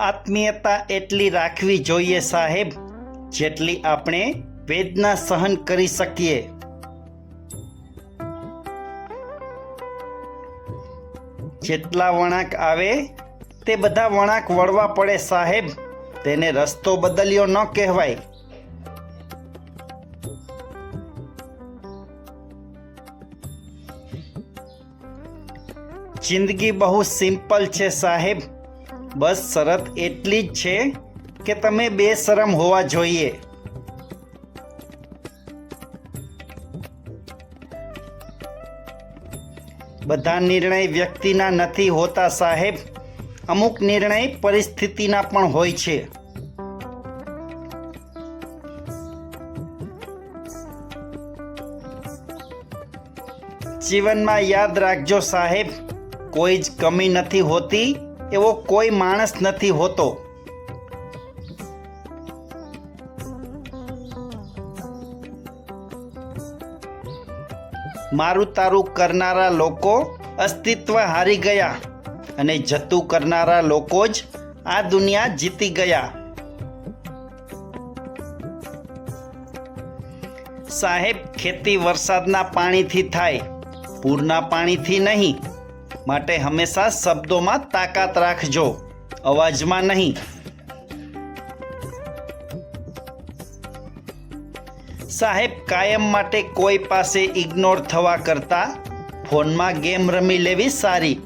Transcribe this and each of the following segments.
આત્મીયતા એટલી રાખવી જોઈએ સાહેબ, જેટલી આપણે વેદના સહન કરી શકીએ. જેટલા વળાંક આવે તે બધા વળાંક વળવા પડે સાહેબ, તેને રસ્તો બદલ્યો ન કહેવાય. જિંદગી બહુ સિમ્પલ છે સાહેબ, બસ શરત એટલી જ છે કે તમે બેશરમ હોવા જોઈએ. બધા નિર્ણય વ્યક્તિના નથી હોતા સાહેબ, અમુક નિર્ણય પરિસ્થિતિના પણ હોય છે. જીવનમાં યાદ રાખજો સાહેબ, કોઈ જ કમી નથી હોતી એવો કોઈ માણસ નથી હોતો. મારું તારું કરનારા લોકો અસ્તિત્વ હારી ગયા અને જતું કરનારા લોકો જ આ દુનિયા જીતી ગયા. સાહેબ, ખેતી વરસાદના પાણીથી થાય, પૂરના પાણીથી નહીં. માટે હંમેશા શબ્દોમાં તાકાત રાખજો, અવાજમાં નહીં. સાહેબ, કાયમ માટે કોઈ પાસે ઇગ્નોર થવા કરતા ફોનમાં ગેમ રમી લેવી સારી.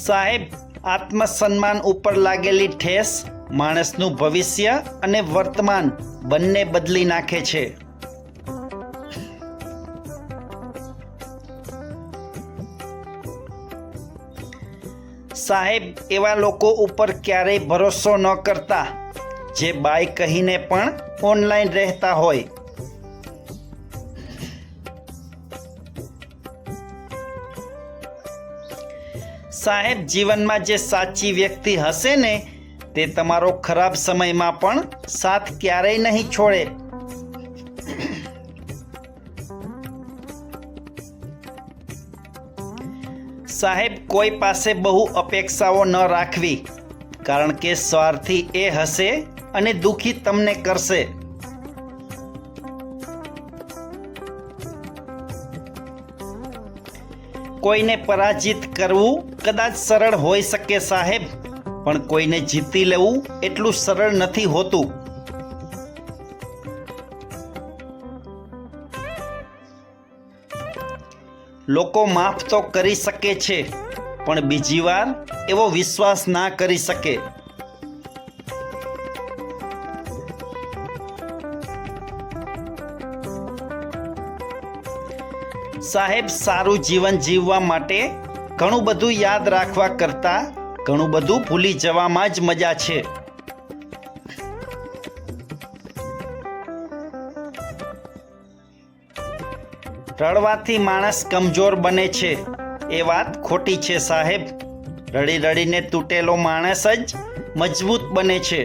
સાહેબ, આત્મસન્માન ઉપર લાગેલી ઠેસ માણસનું ભવિષ્ય અને વર્તમાન બંને બદલી નાખે છે. સાહેબ, એવા લોકો ઉપર ક્યારેય ભરોસો ન કરતા જે બાય કહીને પણ ઓનલાઈન રહેતા હોય. સાહેબ, જીવનમાં જે સાચી વ્યક્તિ હશે ને તે તમારો ખરાબ સમયમાં પણ સાથ ક્યારેય નહીં છોડે. સાહેબ, કોઈ પાસે બહુ અપેક્ષાઓ ન રાખવી, કારણ કે સ્વાર્થી એ હશે અને દુઃખી તમને કરશે. કોઈને પરાજિત કરવું કદાચ સરળ હોઈ શકે સાહેબ, પણ કોઈને જીતી લેવું એટલું સરળ નથી હોતું. લોકો માફ તો કરી શકે છે, પણ બીજી વાર એવો વિશ્વાસ ના કરી શકે. સાહેબ, સારું જીવન જીવવા માટે ઘણું બધું યાદ રાખવા કરતાં ઘણું બધું ભૂલી જવામાં જ મજા છે. રડવાથી માણસ કમજોર બને છે એ વાત ખોટી છે સાહેબ. રડી રડીને તૂટેલો માણસ જ મજબૂત બને છે.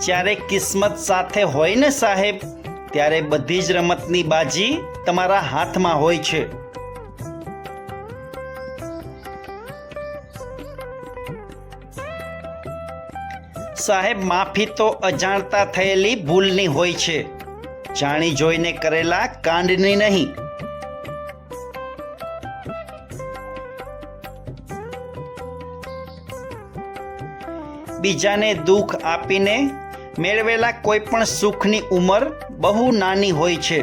જ્યારે કિસ્મત સાથે હોય ને સાહેબ, ત્યારે બધી જ રમતની બાજી તમારા હાથમાં હોય છે. સાહેબ, માફી તો અજાણતા થયેલી ભૂલની હોય છે, જાણી જોઈને કરેલા કાંડની નહીં. બીજાને દુઃખ આપીને મેળવેલા કોઈ પણ સુખની ઉંમર બહુ નાની હોય છે.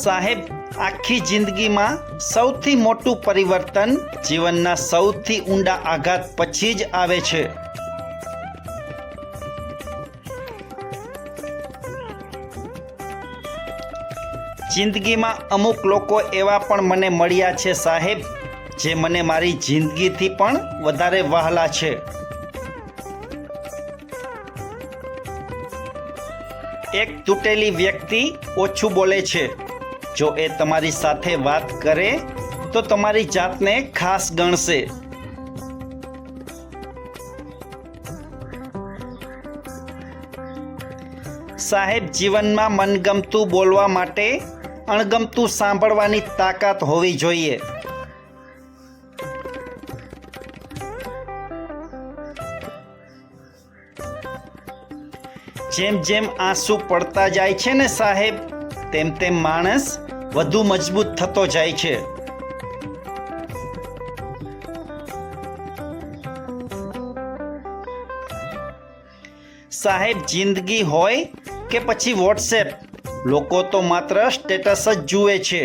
સાહેબ, આખી જિંદગીમાં સૌથી મોટું પરિવર્તન જીવનના સૌથી ઊંડા આઘાત પછી જ આવે છે. જિંદગીમાં અમુક લોકો એવા પણ મને મળ્યા છે સાહેબ, જે મને મારી જિંદગીથી પણ વધારે વહાલા છે. એક તૂટેલી વ્યક્તિ ઓછું બોલે છે, જો એ તમારી સાથે વાત કરે તો તમારી જાતને ખાસ ગણશે. સાહેબ, જીવનમાં મનગમતું બોલવા માટે અણગમતું સાંભળવાની તાકાત હોવી જોઈએ. જેમ જેમ આંસુ પડતા જાય છે ને સાહેબ, તેમ તેમ માણસ વધુ મજબૂત થતો જાય છે. સાહેબ, જિંદગી હોય કે પછી વોટ્સએપ, લોકો તો માત્ર સ્ટેટસ જ જુએ છે.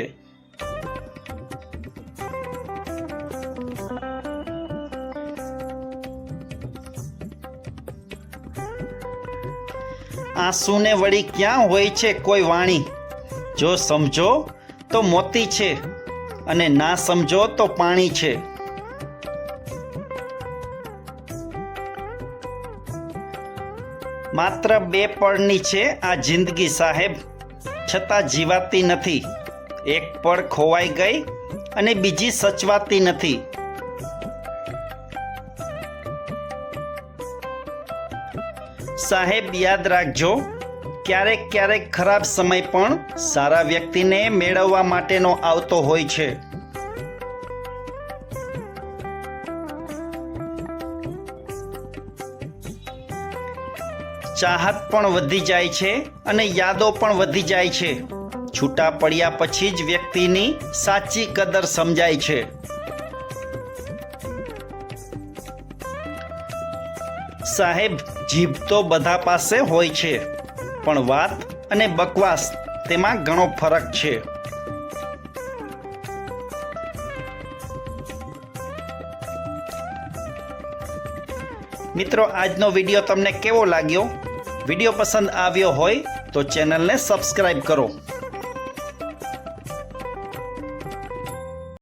આંસુને વળી ક્યાં હોય છે કોઈ વાણી? જો સમજો તો મોતી છે અને ના સમજો તો પાણી છે. માત્ર 2 પળની છે આ જિંદગી સાહેબ, છતાં જીવાતી નથી. એક પળ ખોવાઈ ગઈ અને બીજી સચવાતી નથી. સાહેબ, યાદ રાખજો, ક્યારેક ક્યારેક ખરાબ સમય પણ સારા વ્યક્તિને મેળવવા માટેનો આવતો હોય છે. ચાહત પણ વધી જાય છે અને યાદો પણ વધી જાય છે. છૂટા પડ્યા પછી જ વ્યક્તિની સાચી કદર સમજાય છે. સાહેબ, જીભ તો બધા પાસે હોય છે, પણ વાત અને બકવાસ તેમાં ઘણો ફરક છે. મિત્રો, આજનો વિડીયો તમને કેવો લાગ્યો? વિડીયો પસંદ આવ્યો હોય તો ચેનલને સબસ્ક્રાઇબ કરો.